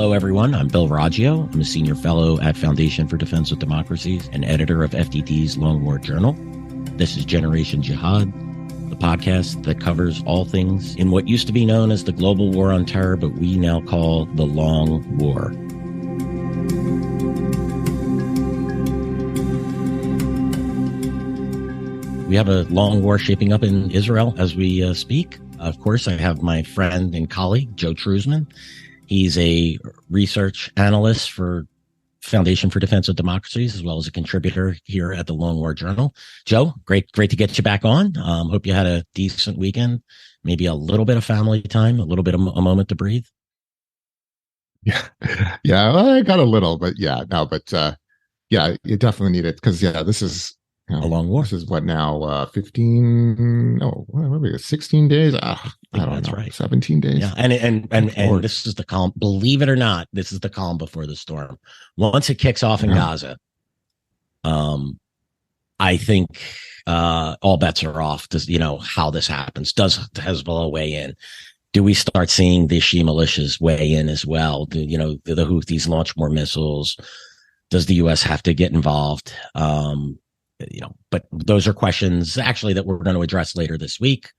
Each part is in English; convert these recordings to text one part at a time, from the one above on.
Hello, everyone. I'm Bill Raggio. I'm a senior fellow at Foundation for Defense of Democracies and editor of FDD's Long War Journal. This is Generation Jihad, the podcast that covers all things in what used to be known as the global war on terror, but we now call the Long War. We have a long war shaping up in Israel as we speak. Of course, I have my friend and colleague, Joe Truzman. He's a research analyst for Foundation for Defense of Democracies, as well as a contributor here at the Long War Journal. Joe, great to get you back on. Hope you had a decent weekend, maybe a little bit of family time, a little bit of a moment to breathe. Yeah, well, I got a little, but you definitely need it because this is a long war. This is what now, 15? No, what are we? 16 days? I don't know. Right. 17 days. Yeah, and this is the calm. Believe it or not, this is the calm before the storm. Once it kicks off in Gaza, I think all bets are off. How this happens? Does Hezbollah weigh in? Do we start seeing the Shia militias weigh in as well? Do the Houthis launch more missiles? Does the U.S. have to get involved? But those are questions actually that we're going to address later this week.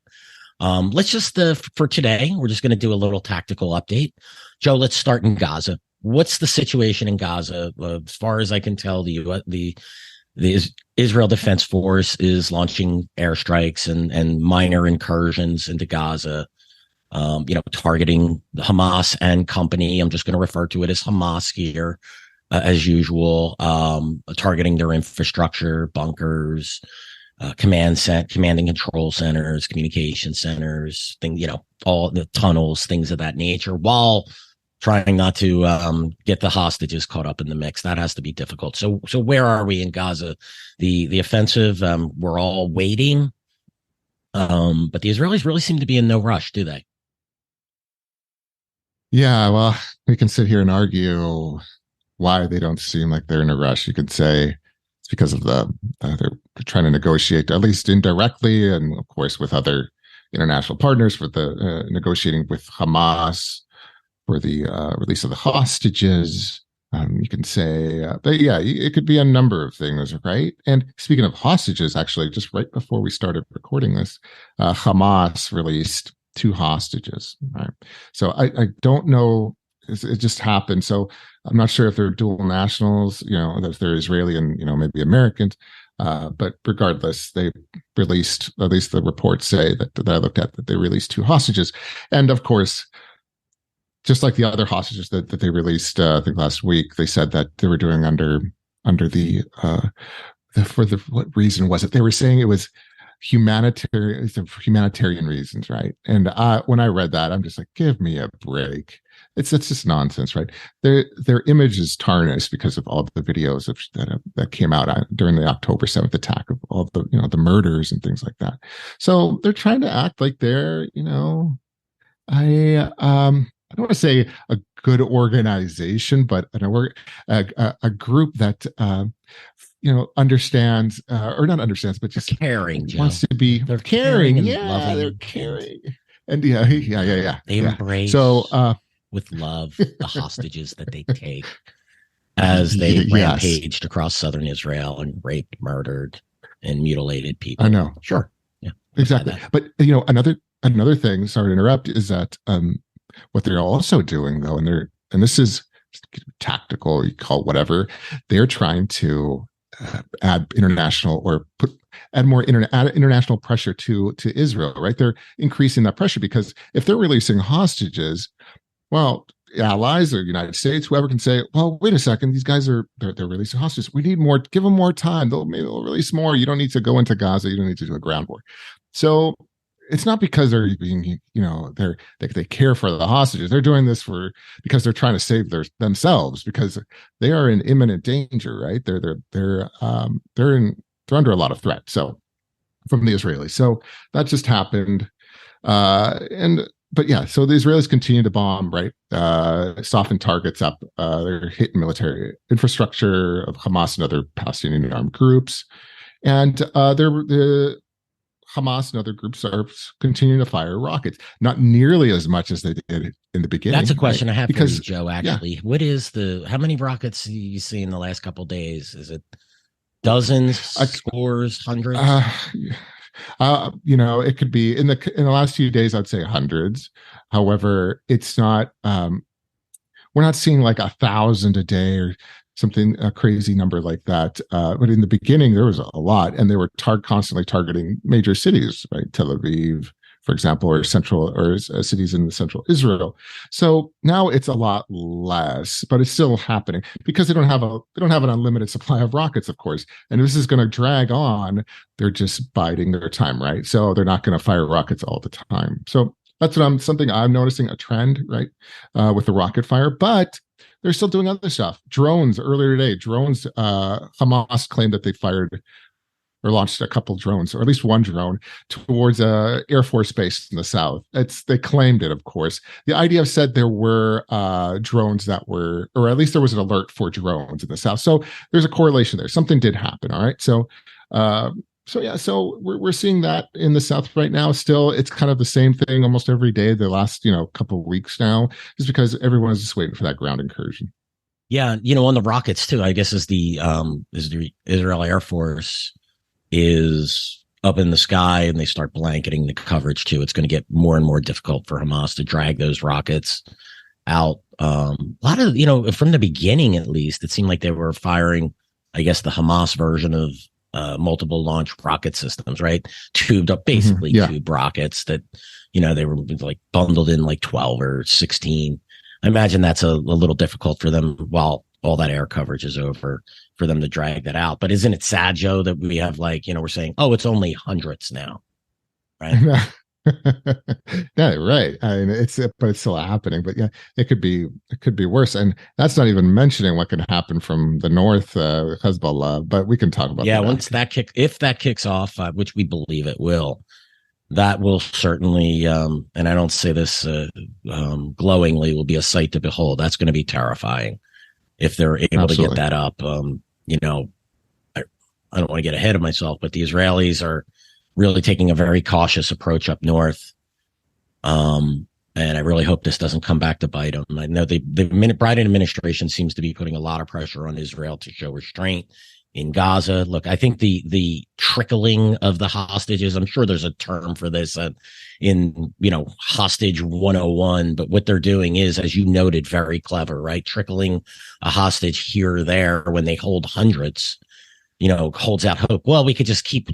Let's just, for today, we're just going to do a little tactical update. Joe, let's start in Gaza. What's the situation in Gaza? As far as I can tell, the Israel Defense Force is launching airstrikes and minor incursions into Gaza, targeting Hamas and company. I'm just going to refer to it as Hamas here. As usual, targeting their infrastructure, bunkers, command and control centers, communication centers, all the tunnels, things of that nature, while trying not to get the hostages caught up in the mix. That has to be difficult. So where are we in Gaza? The offensive, we're all waiting, but the Israelis really seem to be in no rush, do they? Yeah, well, we can sit here and argue why they don't seem like they're in a rush. You could say it's because of they're trying to negotiate, at least indirectly, and of course with other international partners for the negotiating with Hamas for the release of the hostages. You can say, it could be a number of things, right? And speaking of hostages, actually, just right before we started recording this, Hamas released 2 hostages. Right, so I don't know. It just happened. So I'm not sure if they're dual nationals, if they're Israeli and, maybe Americans. But regardless, they released, at least the reports say that I looked at, that they released 2 hostages. And of course, just like the other hostages that they released, I think last week, they said that they were doing under the what reason was it? They were saying it was humanitarian reasons, right? And when I read that, I'm just like, give me a break. It's just nonsense, right? Their image is tarnished because of all the videos that came out during the October 7th attack of all the the murders and things like that. So they're trying to act like they're I don't want to say a good organization, but a group that understands or not understands, but just caring, wants to be. They're caring, loving. They're caring, and They embrace. So. With love, the hostages that they take as they rampaged across southern Israel and raped, murdered, and mutilated people. I know. Sure. Yeah. Exactly. But another thing, sorry to interrupt, is that what they're also doing though, and this is tactical, you call it whatever, they're trying to add international or add more international pressure to Israel, right? They're increasing that pressure because if they're releasing hostages, well, allies or United States, whoever can say, well, wait a second, these guys they're releasing hostages. We need more, give them more time. Maybe they'll release more. You don't need to go into Gaza. You don't need to do a ground war. So it's not because they're being, they care for the hostages. They're doing this because they're trying to save themselves because they are in imminent danger, right? They're under a lot of threat. So from the Israelis. So that just happened. But so the Israelis continue to bomb, right? Soften targets up. They're hitting military infrastructure of Hamas and other Palestinian armed groups. And the Hamas and other groups are continuing to fire rockets, not nearly as much as they did in the beginning. That's a question right? I have because, for you, Joe. Actually, what is how many rockets do you see in the last couple of days? Is it dozens, scores, hundreds? It could be in the last few days. I'd say hundreds. However, it's not. We're not seeing like 1,000 a day or something, a crazy number like that. But in the beginning, there was a lot, and they were constantly targeting major cities, right? Tel Aviv, for example, or cities in the central Israel. So now it's a lot less, but it's still happening because they don't have an unlimited supply of rockets, of course. And if this is going to drag on, they're just biding their time, right? So they're not going to fire rockets all the time. So that's something I'm noticing, a trend, right, with the rocket fire. But they're still doing other stuff. Drones earlier today. Hamas claimed that they fired or launched a couple drones, or at least one drone, towards a Air Force base in the south. They claimed it, of course. The IDF said there were drones that were, or at least there was an alert for drones in the south. So there's a correlation there. Something did happen. All right. So we're seeing that in the south right now. Still, it's kind of the same thing almost every day. The last couple of weeks now, is because everyone is just waiting for that ground incursion. Yeah, on the rockets too. I guess as the Israel Air Force is up in the sky and they start blanketing the coverage too, it's going to get more and more difficult for Hamas to drag those rockets out. A lot of from the beginning, at least, it seemed like they were firing, I guess, the Hamas version of multiple launch rocket systems, right? Tubed up, basically tube rockets that, they were like bundled in like 12 or 16. I imagine that's a little difficult for them while all that air coverage is over for them to drag that out. But isn't it sad, Joe, that we have we're saying, oh, it's only hundreds now, right? Yeah, right. I mean, but it's still happening. But yeah, it could be worse. And that's not even mentioning what can happen from the north, Hezbollah. But we can talk about that. Yeah, if that kicks off, which we believe it will, that will certainly, and I don't say this glowingly, will be a sight to behold. That's going to be terrifying if they're able to get that up. I don't want to get ahead of myself, but the Israelis are really taking a very cautious approach up north. And I really hope this doesn't come back to bite them. I know the Biden administration seems to be putting a lot of pressure on Israel to show restraint in Gaza. Look, I think the trickling of the hostages, I'm sure there's a term for this in, hostage 101, but what they're doing is, as you noted, very clever, right? Trickling a hostage here or there when they hold hundreds, holds out hope. Well, we could just keep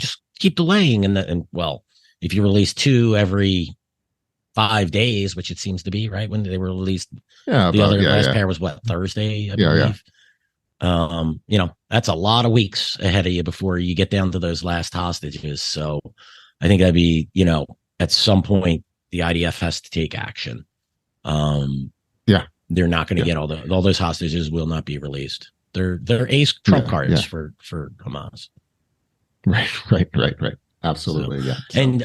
delaying. And well, if you release 2 every 5 days, which it seems to be, right? When they were released, last pair was what, Thursday, I believe. That's a lot of weeks ahead of you before you get down to those last hostages. So I think that'd be, at some point the IDF has to take action. They're not going to get all those hostages will not be released. They're ace trump cards for Hamas. Right. Absolutely. So, and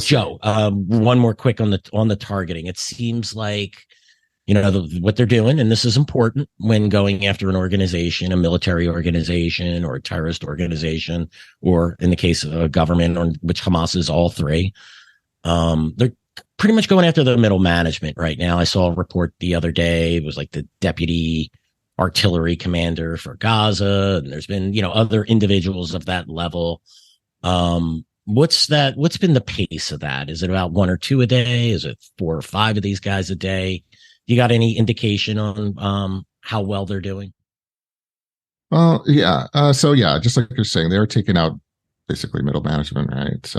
Joe, one more quick on the targeting. It seems like, what they're doing, and this is important when going after an organization, a military organization or a terrorist organization, or in the case of a government, or which Hamas is all three. They're pretty much going after the middle management right now. I saw a report the other day. It was like the deputy artillery commander for Gaza, and there's been, other individuals of that level. What's been the pace of that? Is it about 1 or 2 a day? Is it 4 or 5 of these guys a day? You got any indication on how well they're doing? Well, yeah. Just like you're saying, they're taking out basically middle management, right?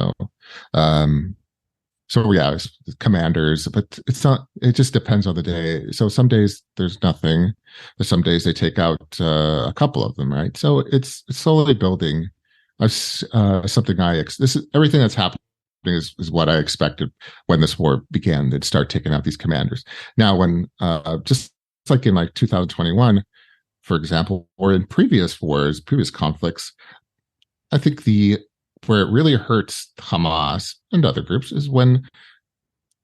Commanders, but it's not. It just depends on the day. So some days there's nothing, but some days they take out a couple of them, right? So it's slowly building. Everything that's happening is what I expected when this war began. They'd start taking out these commanders. Now, when just like in 2021, for example, or in previous wars, previous conflicts, I think where it really hurts Hamas and other groups is when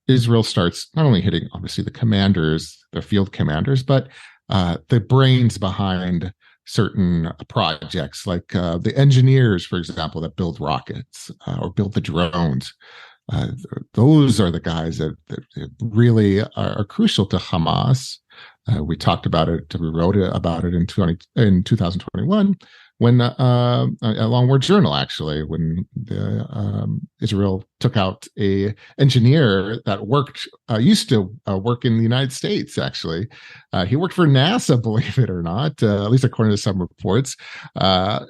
Israel starts not only hitting obviously the commanders, the field commanders, but the brains behind certain projects, like the engineers, for example, that build rockets or build the drones. Uh, those are the guys that really are crucial to Hamas. We talked about it. We wrote about it in 2021 when a Long War Journal, actually, when Israel took out a engineer that used to work in the United States. Actually, he worked for NASA, believe it or not, at least according to some reports. But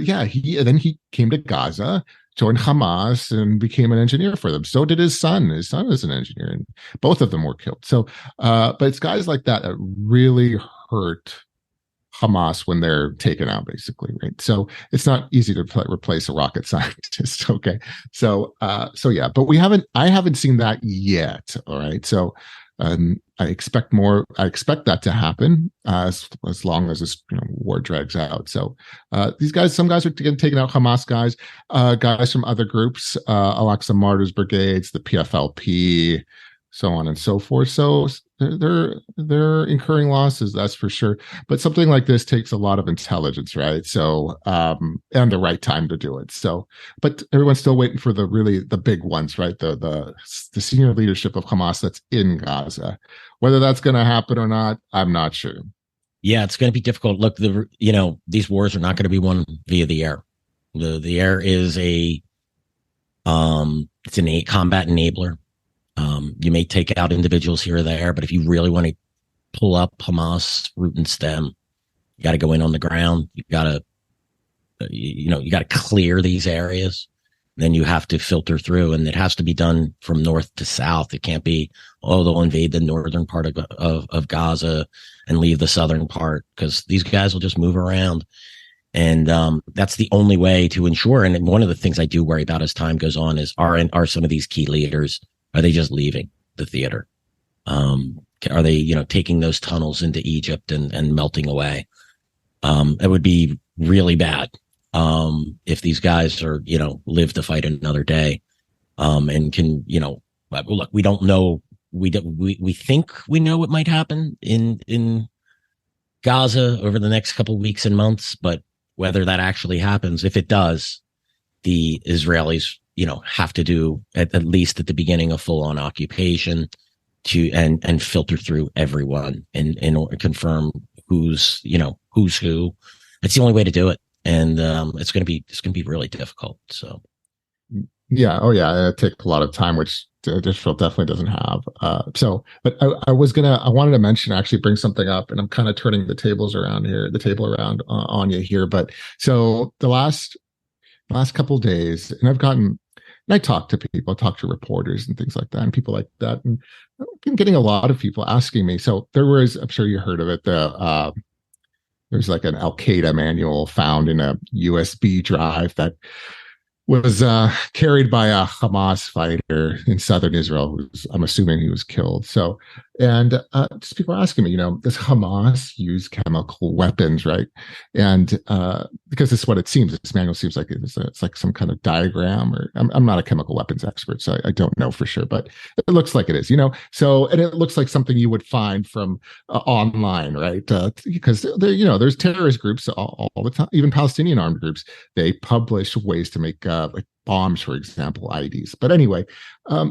yeah, he came to Gaza, joined Hamas, and became an engineer for them. So did his son. His son is an engineer, and both of them were killed. So, but it's guys like that that really hurt Hamas when they're taken out, basically, right? So it's not easy to replace a rocket scientist. Okay, so yeah, but I haven't seen that yet. All right, so I expect more. I expect that to happen as long as this war drags out. So some guys are getting taken out. Hamas guys, guys from other groups, Al-Aqsa Martyrs Brigades, the PFLP, so on and so forth. So they're incurring losses, that's for sure. But something like this takes a lot of intelligence, right? So and the right time to do it. So, but everyone's still waiting for the big ones, right? The senior leadership of Hamas that's in Gaza. Whether that's going to happen or not, I'm not sure. Yeah, it's going to be difficult. Look, these wars are not going to be won via the air. The air is it's a combat enabler. You may take out individuals here or there, but if you really want to pull up Hamas root and stem, you got to go in on the ground. You got to clear these areas. Then you have to filter through, and it has to be done from north to south. It can't be, they'll invade the northern part of Gaza and leave the southern part, because these guys will just move around. And that's the only way to ensure. And one of the things I do worry about as time goes on is are some of these key leaders, are they just leaving the theater? Are they, taking those tunnels into Egypt and melting away? It would be really bad if these guys are, live to fight another day, and can, look, we don't know. We think we know what might happen in Gaza over the next couple of weeks and months, but whether that actually happens, if it does, the Israelis, have to do at least at the beginning a full-on occupation and filter through everyone and confirm who's who. It's the only way to do it, and it's going to be really difficult. So, yeah, it takes a lot of time, which Israel definitely doesn't have. But I wanted to mention, actually bring something up, and I'm kind of turning the table around on you here. But so the last couple of days, and I talk to people, talk to reporters and things like that, and people like that. And I've been getting a lot of people asking me. So I'm sure you heard of it. There's like an Al Qaeda manual found in a USB drive that was carried by a Hamas fighter in southern Israel. I'm assuming he was killed. So, and just people are asking me, does Hamas use chemical weapons, right? And because this is what it seems. This manual seems like it's like some kind of diagram, or I'm not a chemical weapons expert, so I don't know for sure, but it looks like it is, So, and it looks like something you would find from online, right? Because there's terrorist groups all the time, even Palestinian armed groups. They publish ways to make like bombs, for example, IEDs. But anyway,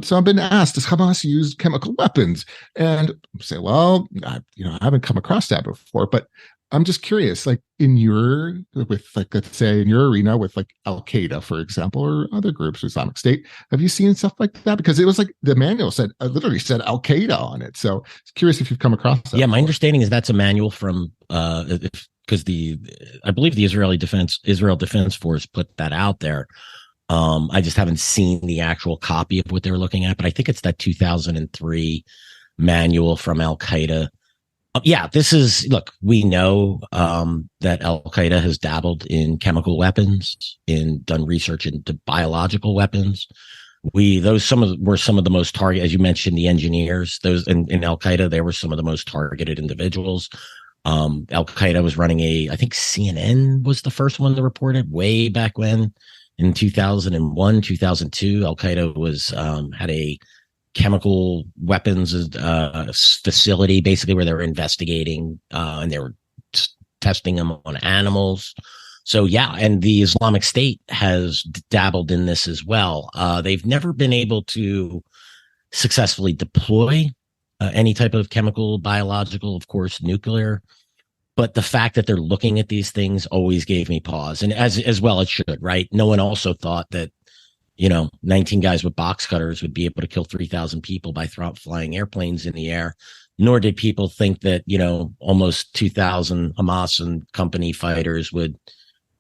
so I've been asked, does Hamas use chemical weapons? And I say, well, I haven't come across that before, but I'm just curious, like let's say in your arena with like Al Qaeda, for example, or other groups, Islamic State, have you seen stuff like that? Because it was like the manual literally said Al Qaeda on it. So I'm curious if you've come across that. Yeah, my understanding is that's a manual from because I believe the Israel Defense Force put that out there. I just haven't seen the actual copy of what they were looking at, but I think it's that 2003 manual from Al Qaeda. Look, we know that Al Qaeda has dabbled in chemical weapons and done research into biological weapons. Were some of the most targeted, as you mentioned, the engineers. Those in Al Qaeda, they were some of the most targeted individuals. Al Qaeda was running I think CNN was the first one to report it way back when. In 2001, 2002, Al Qaeda had a chemical weapons facility, basically, where they were investigating, and they were testing them on animals. So yeah, and the Islamic State has dabbled in this as well. They've never been able to successfully deploy any type of chemical, biological, of course, nuclear. But the fact that they're looking at these things always gave me pause, and as well it should, right? No one also thought that 19 guys with box cutters would be able to kill 3,000 people by flying airplanes in the air. Nor did people think that almost 2,000 Hamas and company fighters would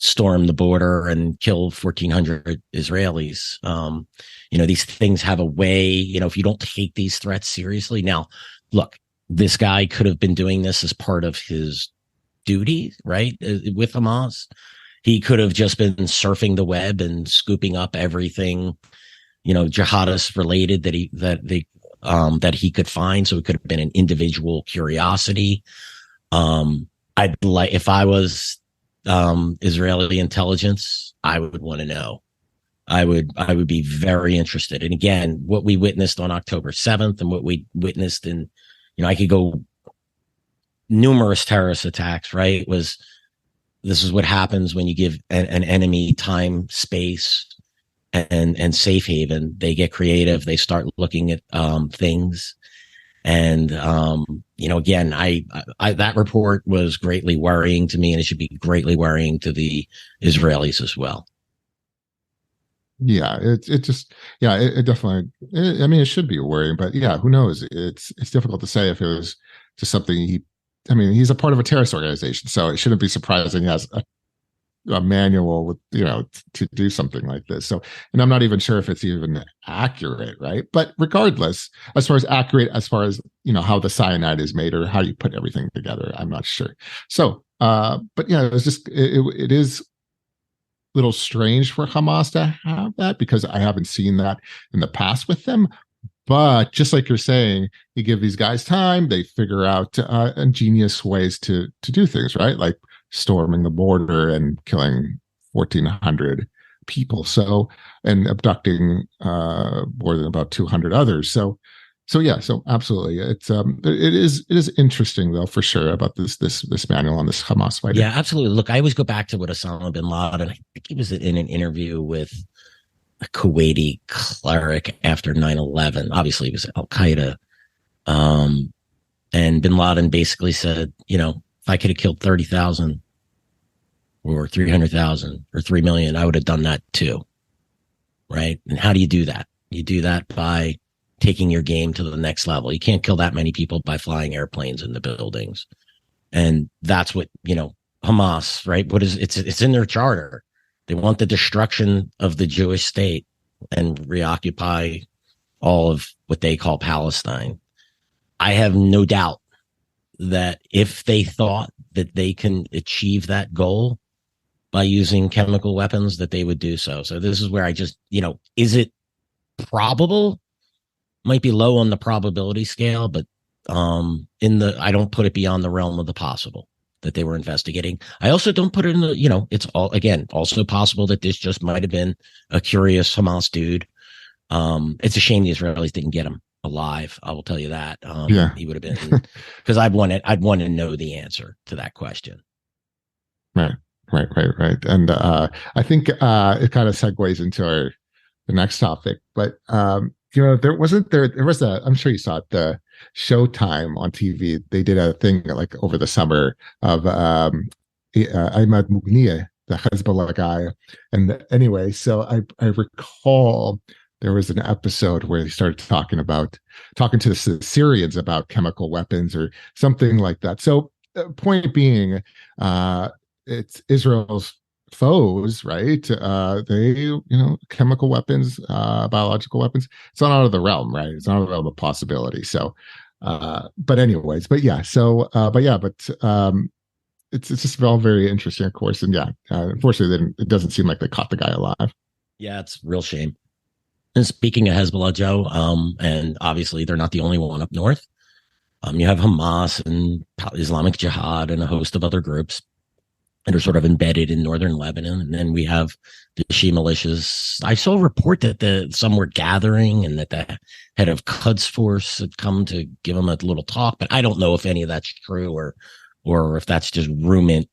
storm the border and kill 1,400 Israelis. These things have a way. If you don't take these threats seriously, now look, this guy could have been doing this as part of his duty, right? With Hamas, he could have just been surfing the web and scooping up everything, jihadist related that he could find. So it could have been an individual curiosity. I'd like, if I was Israeli intelligence, I would want to know. I would be very interested. And again, what we witnessed on October 7th and what we witnessed in, I could go numerous terrorist attacks, right? This is what happens when you give an enemy time, space, and safe haven. They get creative. They start looking at things. And, again, I that report was greatly worrying to me, and it should be greatly worrying to the Israelis as well. Yeah, it definitely, it should be worrying, but yeah, who knows? It's difficult to say if it was just something he's a part of a terrorist organization, so it shouldn't be surprising he has a manual with, to do something like this. So, and I'm not even sure if it's even accurate, right? But regardless, as far as how the cyanide is made or how you put everything together, I'm not sure. So, but yeah, it was just, it is little strange for Hamas to have that, because I haven't seen that in the past with them. But just like you're saying, you give these guys time, they figure out ingenious ways to do things, right? Like storming the border and killing 1,400 people, and abducting more than about 200 others. So absolutely, it is interesting though, for sure, about this manual on this Hamas fighter. Yeah, absolutely. Look, I always go back to what Osama bin Laden. I think he was in an interview with a Kuwaiti cleric after 9/11. Obviously, he was Al Qaeda, and bin Laden basically said, if I could have killed 30,000 or 300,000 or 3 million, I would have done that too. Right? And how do you do that? You do that by taking your game to the next level. You can't kill that many people by flying airplanes into buildings. And that's what, Hamas, right? It's in their charter. They want the destruction of the Jewish state and reoccupy all of what they call Palestine. I have no doubt that if they thought that they can achieve that goal by using chemical weapons, that they would do so. So this is where I just, is it probable? Might be low on the probability scale, but I don't put it beyond the realm of the possible that they were investigating. I also don't put it in the, it's all, again, also possible that this just might have been a curious Hamas dude. It's a shame the Israelis didn't get him alive. I will tell you that. Yeah, he would have been, because I'd want to know the answer to that question. Right. And I think it kind of segues into the next topic, but there was I'm sure you saw it, the Showtime on TV. They did a thing like over the summer of Ahmad Mughniya, the Hezbollah guy. And anyway, so I recall there was an episode where he started talking to the Syrians about chemical weapons or something like that. So point being, it's Israel's foes, right? They, chemical weapons, biological weapons, it's not out of the realm, right? It's not out of the realm of possibility. So, but anyways, it's just all very interesting, of course. And unfortunately, it doesn't seem like they caught the guy alive. Yeah, it's a real shame. And speaking of Hezbollah, Joe, and obviously they're not the only one up north. You have Hamas and Islamic Jihad and a host of other groups that are sort of embedded in northern Lebanon. And then we have the Shia militias. I saw a report that some were gathering and that the head of Quds Force had come to give them a little talk, but I don't know if any of that's true or or if that's just reporting.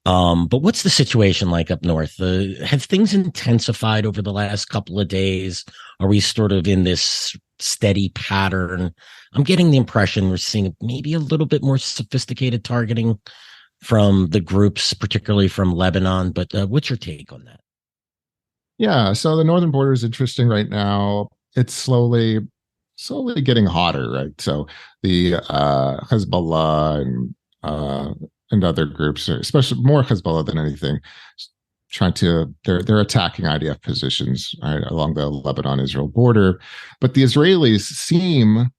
But what's the situation like up north? Have things intensified over the last couple of days? Are we sort of in this steady pattern? I'm getting the impression we're seeing maybe a little bit more sophisticated targeting from the groups, particularly from Lebanon. But what's your take on that? Yeah, so the northern border is interesting right now. It's slowly getting hotter, right? So the Hezbollah and other groups, especially more Hezbollah than anything, they're attacking IDF positions, right, along the Lebanon-Israel border. But the Israelis seem,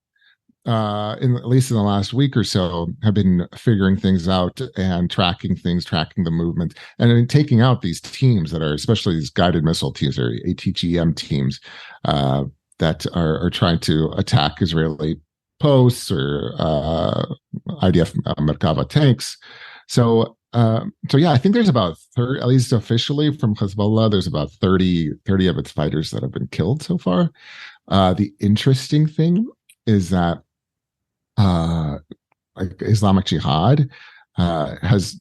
at least in the last week or so, have been figuring things out and tracking the movement, and then taking out these teams that are, especially these guided missile teams or ATGM teams, that are trying to attack Israeli posts or IDF Merkava tanks. So yeah, I think there's about 30, at least officially from Hezbollah, there's about 30 of its fighters that have been killed so far. The interesting thing is that like Islamic Jihad has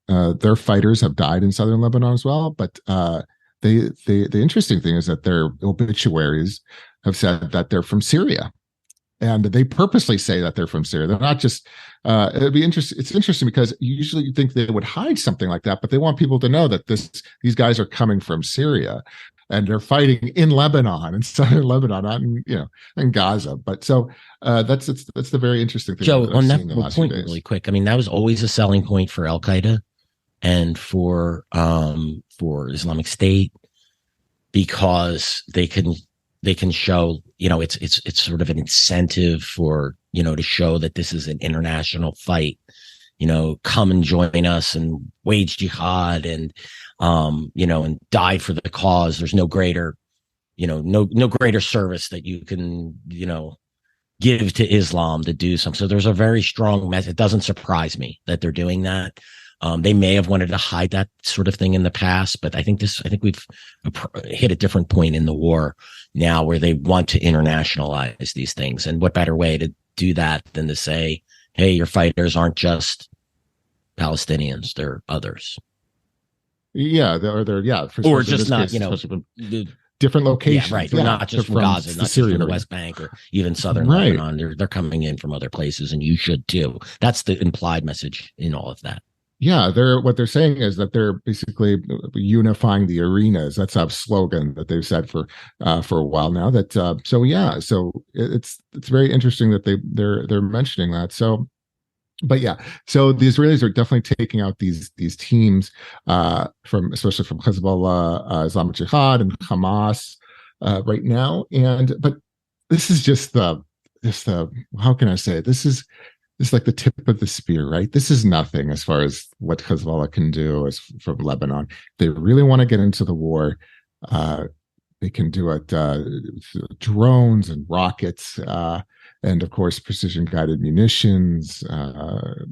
their fighters have died in southern Lebanon as well, but the interesting thing is that their obituaries have said that they're from Syria, and they purposely say that they're from Syria. They're not just. It'd be interesting. It's interesting because usually you think they would hide something like that, but they want people to know that these guys are coming from Syria, and they're fighting in Lebanon, in southern Lebanon, not in Gaza. But so that's the very interesting thing. Joe, on that point, really quick. I mean, that was always a selling point for Al Qaeda and for Islamic State, because they can show, it's sort of an incentive for, to show that this is an international fight, come and join us and wage jihad and die for the cause. There's no greater, no greater service that you can, give to Islam to do something. So there's a very strong message. It doesn't surprise me that they're doing that. They may have wanted to hide that sort of thing in the past, but I think we've hit a different point in the war now where they want to internationalize these things. And what better way to do that than to say, hey, your fighters aren't just Palestinians, they're others. Yeah, or just not, different locations. Yeah, right. They're not just from Gaza, not just from the West Bank or even southern Lebanon. They're coming in from other places, and you should too. That's the implied message in all of that. Yeah, what they're saying is that they're basically unifying the arenas. That's a slogan that they've said for a while now. That so it's very interesting that they're mentioning that. So, but yeah, so the Israelis are definitely taking out these teams especially from Hezbollah, Islamic Jihad, and Hamas right now. But this is just the how can I say it? This is like the tip of the spear, right? This is nothing as far as what Hezbollah can do from Lebanon. They really want to get into the war. They can do it drones and rockets, and of course precision guided munitions.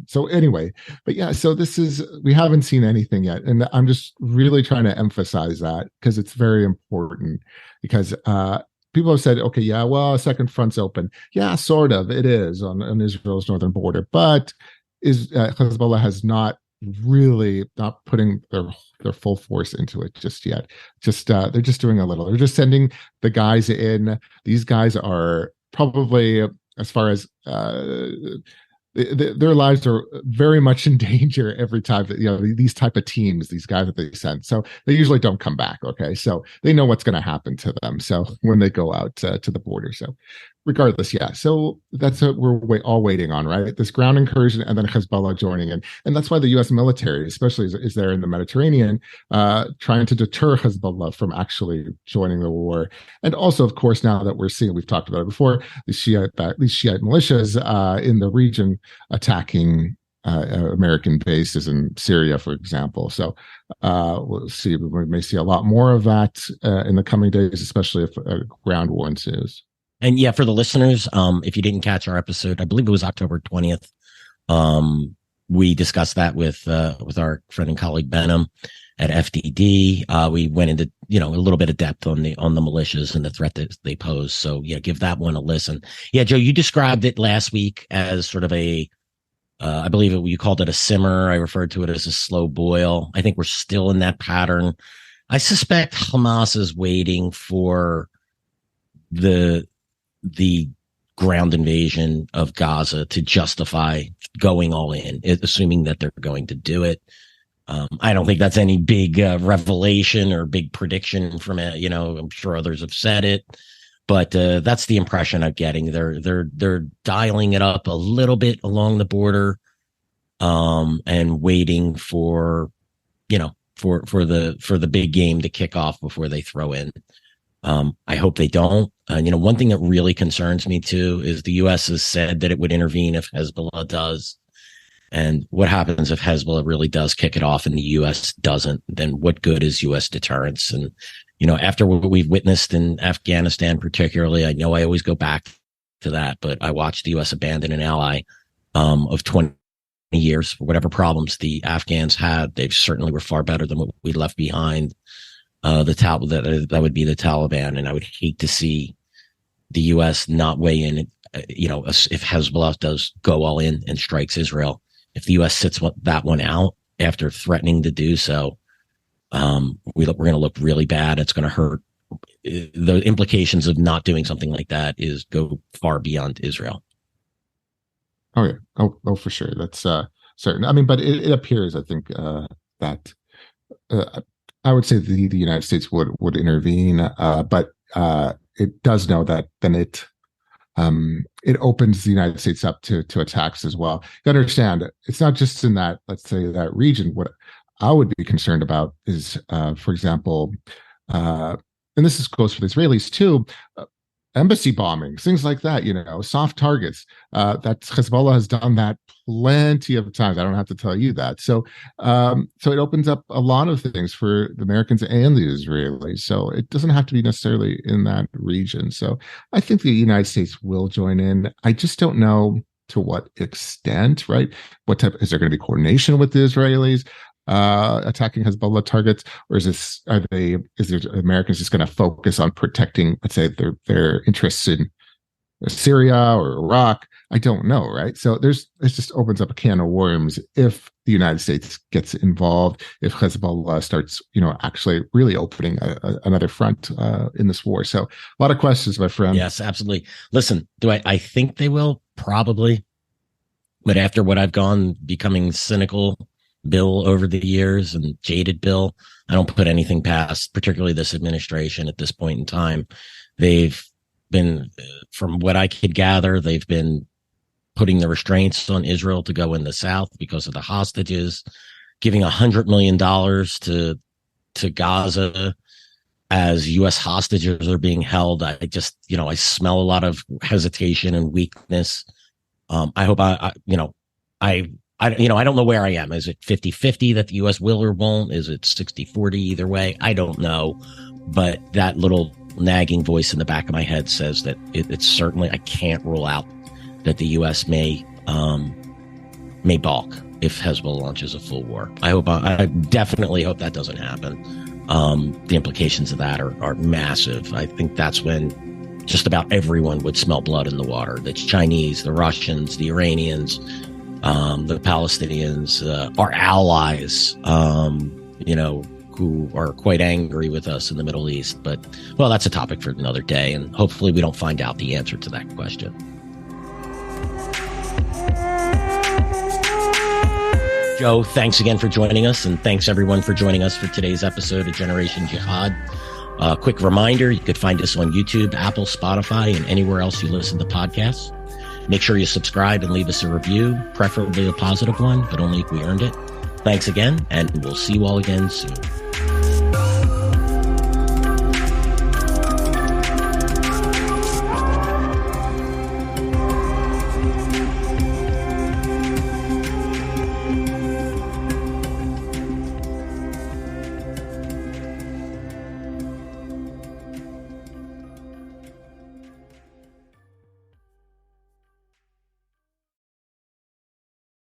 So anyway, but yeah, so we haven't seen anything yet, and I'm just really trying to emphasize that because it's very important. Because people have said, okay, yeah, well, a second front's open. Yeah, sort of, it is on Israel's northern border, but Hezbollah has not putting their full force into it just yet. They're just doing a little. They're just sending the guys in. These guys are probably, as far as their lives are very much in danger every time that these type of teams, these guys that they send. So they usually don't come back. Okay, so they know what's going to happen to them. So when they go out to the border, so regardless, yeah. So that's what we're all waiting on, right? This ground incursion and then Hezbollah joining in, and that's why the U.S. military, especially, is there in the Mediterranean, trying to deter Hezbollah from actually joining the war. And also, of course, now that we've talked about it before, these Shiite militias in the region attacking American bases in Syria, for example. So we'll see. We may see a lot more of that in the coming days, especially if a ground war ensues. And yeah, for the listeners, if you didn't catch our episode, I believe it was October 20th. We discussed that with our friend and colleague Benham at FDD. We went into a little bit of depth on the militias and the threat that they pose. So yeah, give that one a listen. Yeah, Joe, you described it last week as sort of a I believe you called it a simmer. I referred to it as a slow boil. I think we're still in that pattern. I suspect Hamas is waiting for the ground invasion of Gaza to justify going all in, assuming that they're going to do it. I don't think that's any big revelation or big prediction from it. I'm sure others have said it, but that's the impression I'm getting. They're dialing it up a little bit along the border, and waiting for the big game to kick off before they throw in. I hope they don't. One thing that really concerns me too is the U.S. has said that it would intervene if Hezbollah does. And what happens if Hezbollah really does kick it off and the U.S. doesn't? Then what good is U.S. deterrence? And, after what we've witnessed in Afghanistan, particularly, I know I always go back to that, but I watched the U.S. abandon an ally of 20 years. Whatever problems the Afghans had, they certainly were far better than what we left behind. That would be the Taliban. And I would hate to see the U.S. not weigh in, if Hezbollah does go all in and strikes Israel. If the U.S. sits that one out after threatening to do so, we're going to look really bad. It's going to hurt. The implications of not doing something like that go far beyond Israel. Oh yeah. Oh, for sure. That's certain. I mean, but it appears, I think, that I would say the United States would intervene, but it does know that then it opens the United States up to attacks as well. You understand, it's not just in that, let's say, that region. What I would be concerned about is, for example, and this goes for the Israelis too, embassy bombings, things like that, soft targets. That Hezbollah has done that plenty of times. I don't have to tell you that. So it opens up a lot of things for the Americans and the Israelis. So it doesn't have to be necessarily in that region. So I think the United States will join in. I just don't know to what extent, right? What type, is there going to be coordination with the Israelis attacking Hezbollah targets, or is the Americans just going to focus on protecting, let's say, their interests in Syria or Iraq? I don't know, right? So it just opens up a can of worms if the United States gets involved, if Hezbollah starts, actually really opening another front in this war. So a lot of questions, my friend. Yes, absolutely. Listen, I think they will? Probably. But after what I've gone becoming cynical, Bill, over the years, and jaded Bill, I don't put anything past, particularly this administration at this point in time. They've been, from what I could gather, they've been putting the restraints on Israel to go in the south because of the hostages, giving $100 million to Gaza as U.S. hostages are being held. I just, I smell a lot of hesitation and weakness. I hope I don't know where I am. Is it 50-50 that the U.S. will or won't? Is it 60-40 either way? I don't know. But that little nagging voice in the back of my head says that it's certainly, I can't rule out that the U.S. may balk if Hezbollah launches a full war. I definitely hope that doesn't happen. The implications of that are massive. I think that's when just about everyone would smell blood in the water. The Chinese, the Russians, the Iranians, the Palestinians, our allies, who are quite angry with us in the Middle East. But, well, that's a topic for another day, and hopefully we don't find out the answer to that question. Joe, thanks again for joining us, and thanks everyone for joining us for today's episode of Generation Jihad. Quick reminder, you could find us on YouTube, Apple, Spotify, and anywhere else you listen to podcasts. Make sure you subscribe and leave us a review, preferably a positive one, but only if we earned it. Thanks again, and we'll see you all again soon.